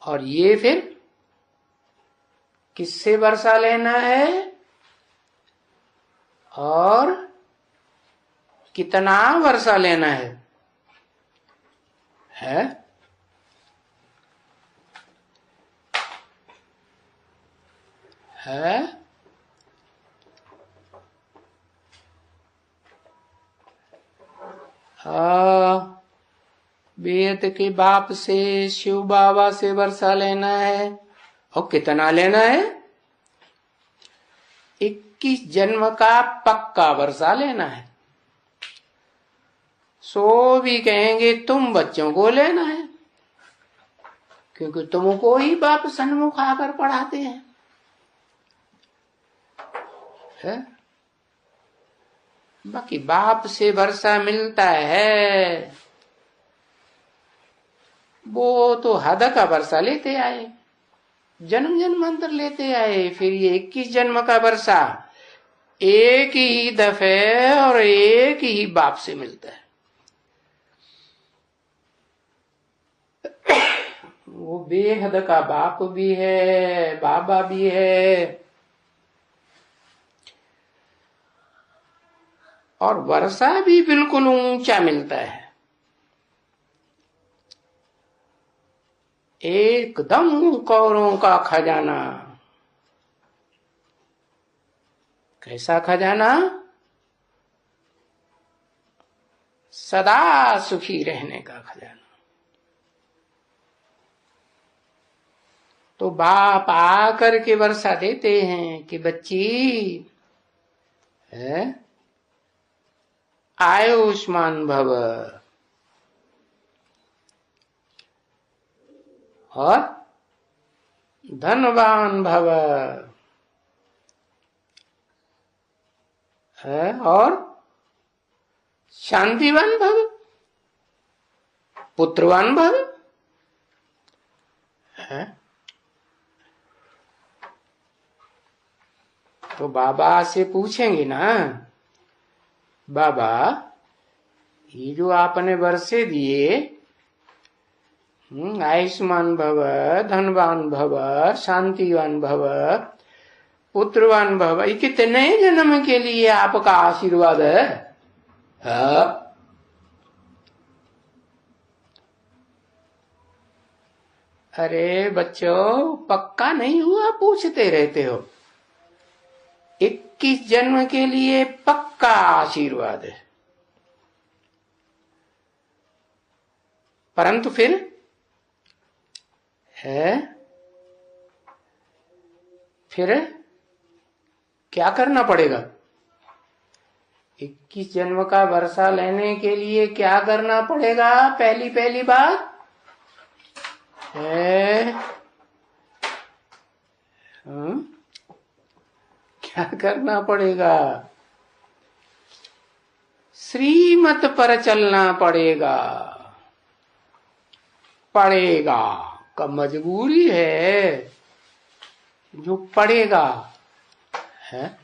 [SPEAKER 1] और ये फिर किससे वर्षा लेना है और कितना वर्षा लेना है? है? वेद के बाप से, शिव बाबा से वर्षा लेना है। और कितना लेना है? 21 जन्म का पक्का वर्षा लेना है। सो भी कहेंगे तुम बच्चों को लेना है, क्योंकि तुमको ही बाप सन्मुख आकर पढ़ाते हैं। बाकी बाप से वर्षा मिलता है, वो तो हद का वर्षा लेते आए, जन्म जन्मांतर लेते आए। फिर ये 21 जन्म का वर्षा एक ही दफे और एक ही बाप से मिलता है। वो बेहद का बाप भी है, बाबा भी है, और वर्षा भी बिल्कुल ऊंचा मिलता है, एकदम कौरों का खजाना। कैसा खजाना? सदा सुखी रहने का खजाना। तो बाप आकर के वर्षा देते हैं कि बच्ची है, आयुष्मान भव और धनवान भव है और शांतिवान भव, पुत्रवान भव है। तो बाबा से पूछेंगे ना, बाबा ये जो आपने वर्षे दिए, आयुष्मान भव, धनवान भव, शांतिवान भव, पुत्रवान भव, ये कितने जन्म के लिए आपका आशीर्वाद है? अरे बच्चों, पक्का नहीं हुआ, पूछते रहते हो। 21 जन्म के लिए पक्का आशीर्वाद है। परंतु फिर क्या करना पड़ेगा? 21 जन्म का वर्षा लेने के लिए क्या करना पड़ेगा? पहली बात है क्या करना पड़ेगा? श्रीमत पर चलना पड़ेगा। पड़ेगा का मजबूरी है, जो पड़ेगा है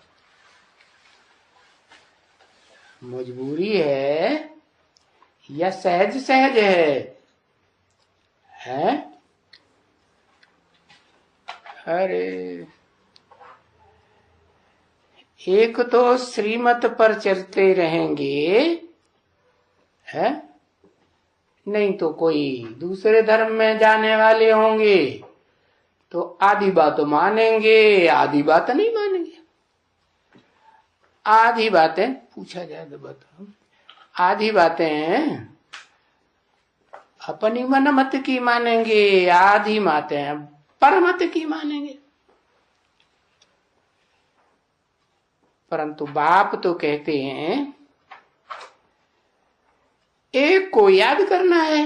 [SPEAKER 1] मजबूरी है या सहज सहज है? अरे एक तो श्रीमत पर चलते रहेंगे, है नहीं तो कोई दूसरे धर्म में जाने वाले होंगे तो आधी बात मानेंगे, आधी बात नहीं मानेंगे। आधी बातें पूछा जाए तो बताओ, आधी बातें अपनी मन मत की मानेंगे, आधी बातें परमत की मानेंगे। परंतु बाप तो कहते हैं एक को याद करना है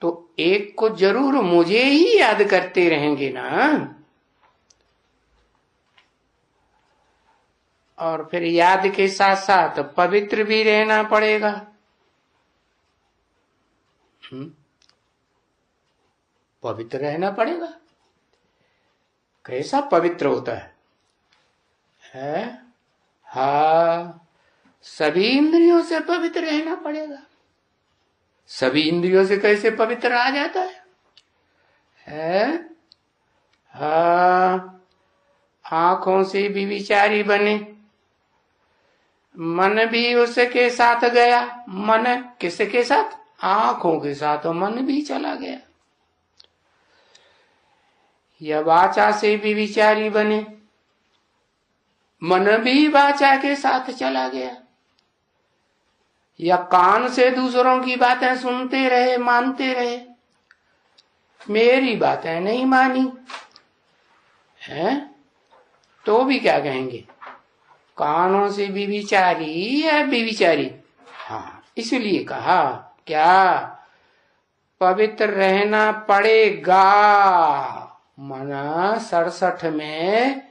[SPEAKER 1] तो एक को जरूर मुझे ही याद करते रहेंगे ना, और फिर याद के साथ साथ पवित्र भी रहना पड़ेगा। पवित्र रहना पड़ेगा। कैसा पवित्र होता है? हाँ, सभी इंद्रियों से पवित्र रहना पड़ेगा। सभी इंद्रियों से कैसे पवित्र आ जाता है? हाँ, आंखों से भी विचारी बने, मन भी उसके साथ गया। मन किसके साथ? आंखों के साथ मन भी चला गया। या वाचा से भी विचारी बने, मन भी वाचा के साथ चला गया। या कान से दूसरों की बातें सुनते रहे, मानते रहे, मेरी बातें नहीं मानी है तो भी क्या कहेंगे? कानों से भी विचारी या विचारी। हाँ, इसलिए कहा क्या पवित्र रहना पड़ेगा। मना 67 में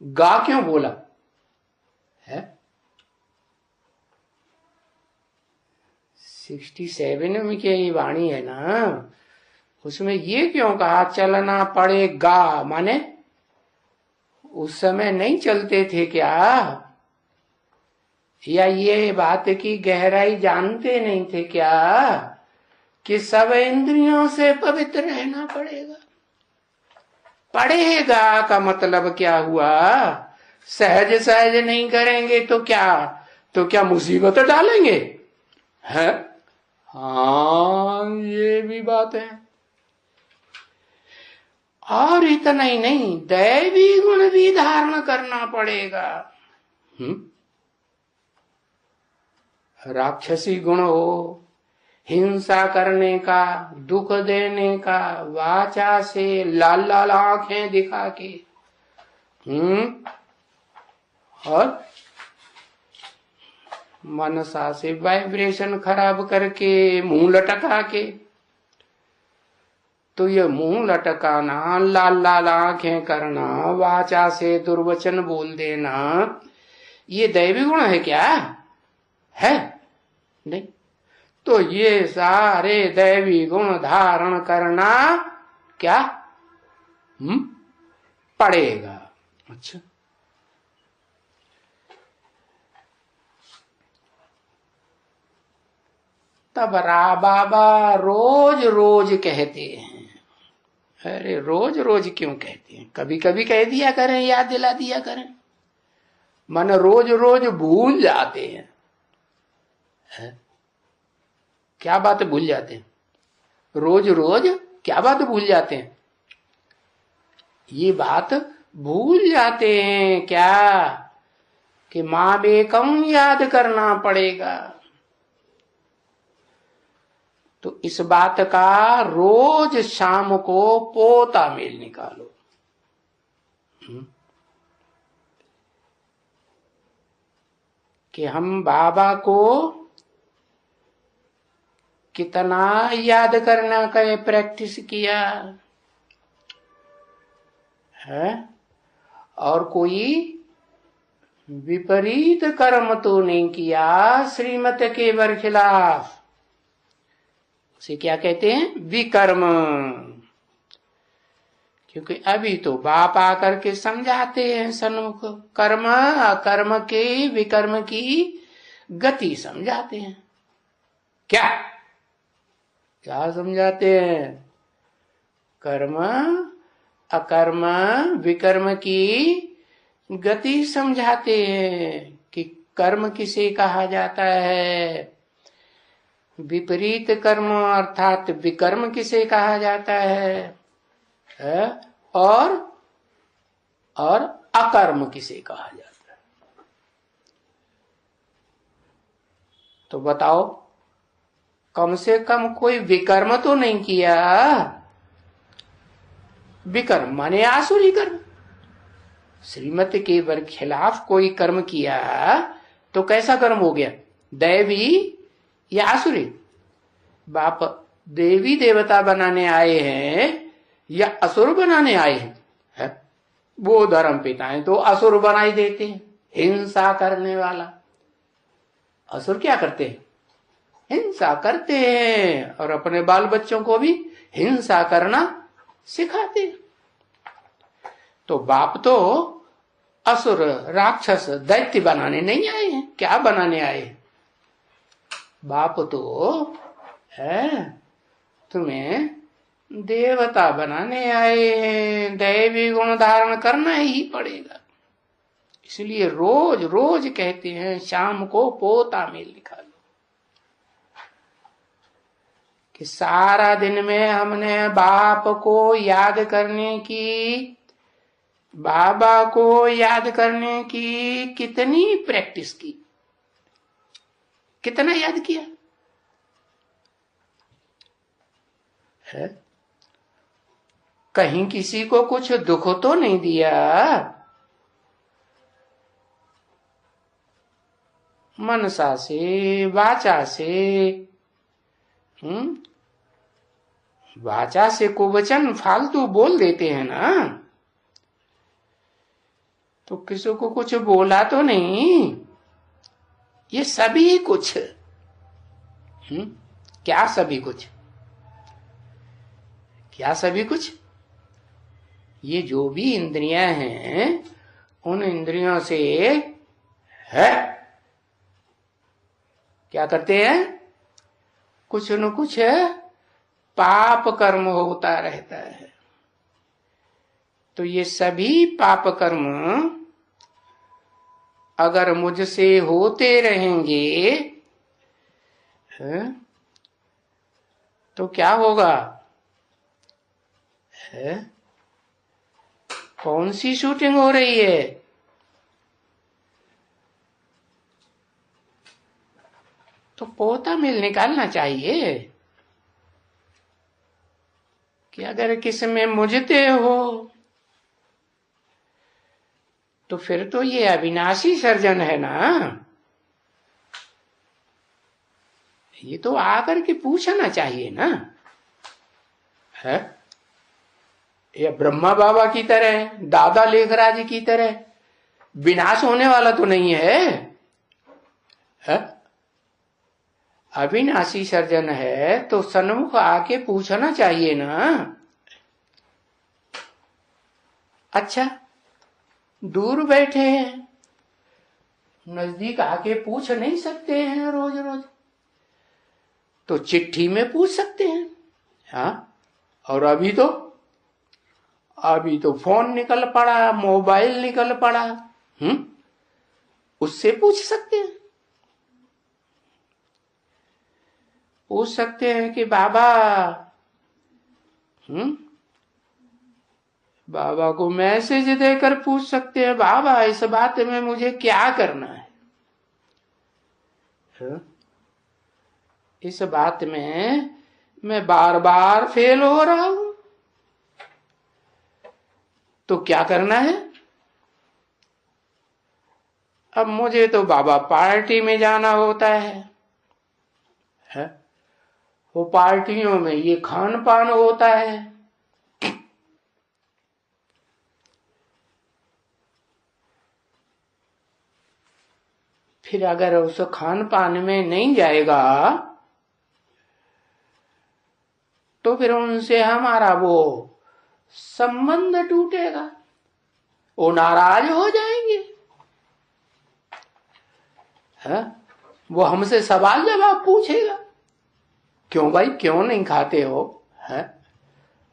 [SPEAKER 1] गा क्यों बोला है? 67 में क्या ये वाणी है ना, उसमें ये क्यों कहा चलना पड़ेगा? माने उस समय नहीं चलते थे क्या? या ये बात की गहराई जानते नहीं थे क्या कि सब इंद्रियों से पवित्र रहना पड़ेगा? पड़ेगा का मतलब क्या हुआ? सहज सहज नहीं करेंगे तो क्या मुसीबत डालेंगे है? हाँ, ये भी बात है। और इतना ही नहीं, दैवी गुण भी धारण करना पड़ेगा। राक्षसी गुण हो, हिंसा करने का, दुख देने का, वाचा से लाल लाल आंखें दिखा के, और मनसा से वाइब्रेशन खराब करके, मुंह लटका के, तो ये मुंह लटकाना, लाल लाल आंखें करना, वाचा से दुर्वचन बोल देना, ये दैवी गुण है क्या? है नहीं। तो ये सारे दैवी गुण धारण करना क्या पड़ेगा। अच्छा, तब बाबा रोज रोज कहते हैं। अरे रोज रोज क्यों कहते हैं? कभी कभी कह दिया करें, याद दिला दिया करें। मन रोज रोज भूल जाते हैं। क्या बात भूल जाते हैं? रोज रोज क्या बात भूल जाते हैं? ये बात भूल जाते हैं क्या कि माँ बेकम याद करना पड़ेगा। तो इस बात का रोज शाम को पोता मेल निकालो। कि हम बाबा को कितना याद करना का प्रैक्टिस किया है, और कोई विपरीत कर्म तो नहीं किया श्रीमत के बरखिलाफ। उसे क्या कहते हैं? विकर्म। क्योंकि अभी तो बाप आकर के समझाते हैं सन्मुख, कर्म अकर्म के विकर्म की गति समझाते हैं। क्या क्या समझाते हैं? कर्म अकर्म विकर्म की गति समझाते हैं कि कर्म किसे कहा जाता है, विपरीत कर्म अर्थात विकर्म किसे कहा जाता है? और अकर्म किसे कहा जाता है? तो बताओ, कम से कम कोई विकर्म तो नहीं किया। विकर्म माने आसुरी कर्म। श्रीमती के खिलाफ कोई कर्म किया तो कैसा कर्म हो गया? दैवी या आसुरी? बाप देवी देवता बनाने आए हैं या असुर बनाने आए हैं? है? वो धर्म पिता है तो असुर बनाई देते हैं, हिंसा करने वाला। असुर क्या करते हैं? हिंसा करते हैं और अपने बाल बच्चों को भी हिंसा करना सिखाते हैं। तो बाप तो असुर राक्षस दैत्य बनाने नहीं आए हैं। क्या बनाने आए हैं? बाप तो है तुम्हें देवता बनाने आए हैं। दैवी गुण धारण करना ही पड़ेगा। इसलिए रोज रोज कहते हैं शाम को पोता में लिखा लो कि सारा दिन में हमने बाप को याद करने की, बाबा को याद करने की कितनी प्रैक्टिस की, कितना याद किया है? कहीं किसी को कुछ दुख तो नहीं दिया? मनसा से, वाचा से, वाचा से कुवचन फालतू बोल देते हैं ना, तो किसी को कुछ बोला तो नहीं? ये सभी कुछ क्या सभी कुछ? क्या सभी कुछ? ये जो भी इंद्रियां हैं उन इंद्रियों से है क्या करते हैं? कुछ न कुछ पाप कर्म होता रहता है। तो ये सभी पाप कर्म अगर मुझसे होते रहेंगे तो क्या होगा? कौन सी शूटिंग हो रही है? तो पोता मिल निकालना चाहिए कि अगर किस में मुझते हो तो फिर तो ये अविनाशी सर्जन है ना। ये तो आकर के पूछना चाहिए ना। है या ब्रह्मा बाबा की तरह, दादा लेखराज की तरह विनाश होने वाला तो नहीं है? अविनाशी सर्जन है तो सन्मुख आके पूछना चाहिए ना। अच्छा, दूर बैठे हैं, नजदीक आके पूछ नहीं सकते हैं रोज रोज, तो चिट्ठी में पूछ सकते हैं। हाँ, और अभी तो फोन निकल पड़ा, मोबाइल निकल पड़ा, उससे पूछ सकते हैं। पूछ सकते हैं कि बाबा, बाबा को मैसेज देकर पूछ सकते हैं, बाबा इस बात में मुझे क्या करना है? इस बात में मैं बार बार फेल हो रहा हूं, तो क्या करना है? अब मुझे तो बाबा पार्टी में जाना होता है? वो पार्टियों में ये खान पान होता है। फिर अगर उस खान पान में नहीं जाएगा तो फिर उनसे हमारा वो संबंध टूटेगा, वो नाराज हो जाएंगे। वो हमसे सवाल जवाब पूछेगा, क्यों भाई, क्यों नहीं खाते हो? है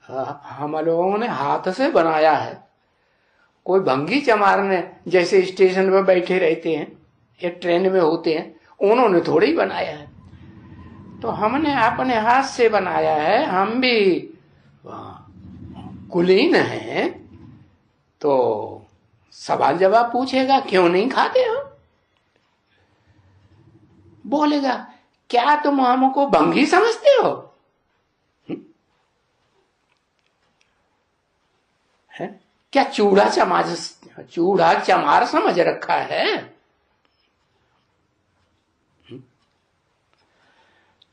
[SPEAKER 1] हम लोगों ने हाथ से बनाया है। कोई भंगी चमार ने, जैसे स्टेशन पर बैठे रहते हैं या ट्रेन में होते हैं, उन्होंने थोड़ी बनाया है। तो हमने अपने हाथ से बनाया है। हम भी कुलीन हैं, तो सवाल जवाब पूछेगा क्यों नहीं खाते हो? बोलेगा क्या तुम हमको भंगी समझते हो? है क्या चूड़ा चमार समझ रखा है?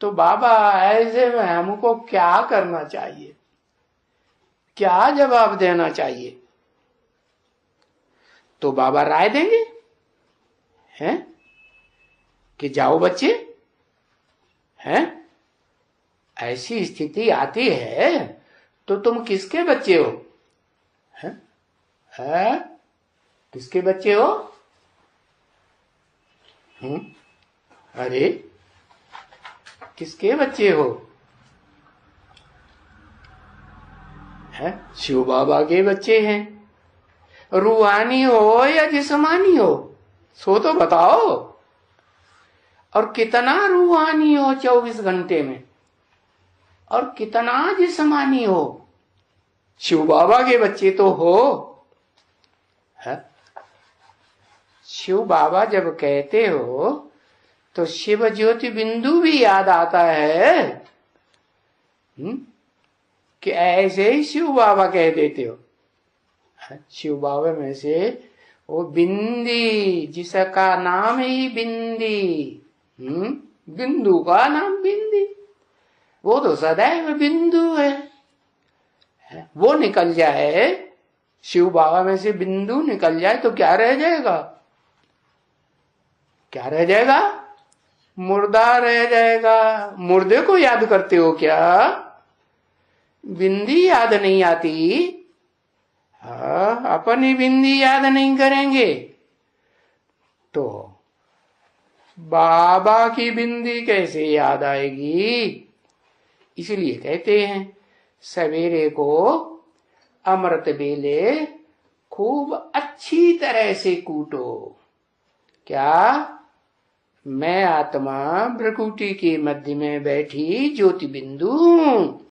[SPEAKER 1] तो बाबा ऐसे में हमको क्या करना चाहिए, क्या जवाब देना चाहिए? तो बाबा राय देंगे हैं कि जाओ बच्चे, हैं ऐसी स्थिति आती है तो तुम किसके बच्चे हो? हैं किसके बच्चे हो? अरे किसके बच्चे हो? हैं शिव बाबा के बच्चे हैं। रूहानी हो या जिस्मानी हो, सो तो बताओ। और कितना रूहानी हो 24 घंटे में, और कितना जिस्मानी हो? शिव बाबा के बच्चे तो हो। है शिव बाबा जब कहते हो तो शिव ज्योति बिंदु भी याद आता है कि ऐसे ही शिव बाबा कह देते हो। शिव बाबा में से वो बिंदी, जिसका नाम ही बिंदी, बिंदु का नाम बिंदी, वो तो सदैव बिंदु है। वो निकल जाए, शिव बाबा में से बिंदु निकल जाए तो क्या रह जाएगा? क्या रह जाएगा? मुर्दा रह जाएगा। मुर्दे को याद करते हो क्या? बिंदी याद नहीं आती? अपनी बिंदी याद नहीं करेंगे तो बाबा की बिंदी कैसे याद आएगी? इसलिए कहते हैं सवेरे को अमृत बेले खूब अच्छी तरह से कूटो। क्या? मैं आत्मा भ्रकुटी के मध्य में बैठी ज्योति बिंदु हूं।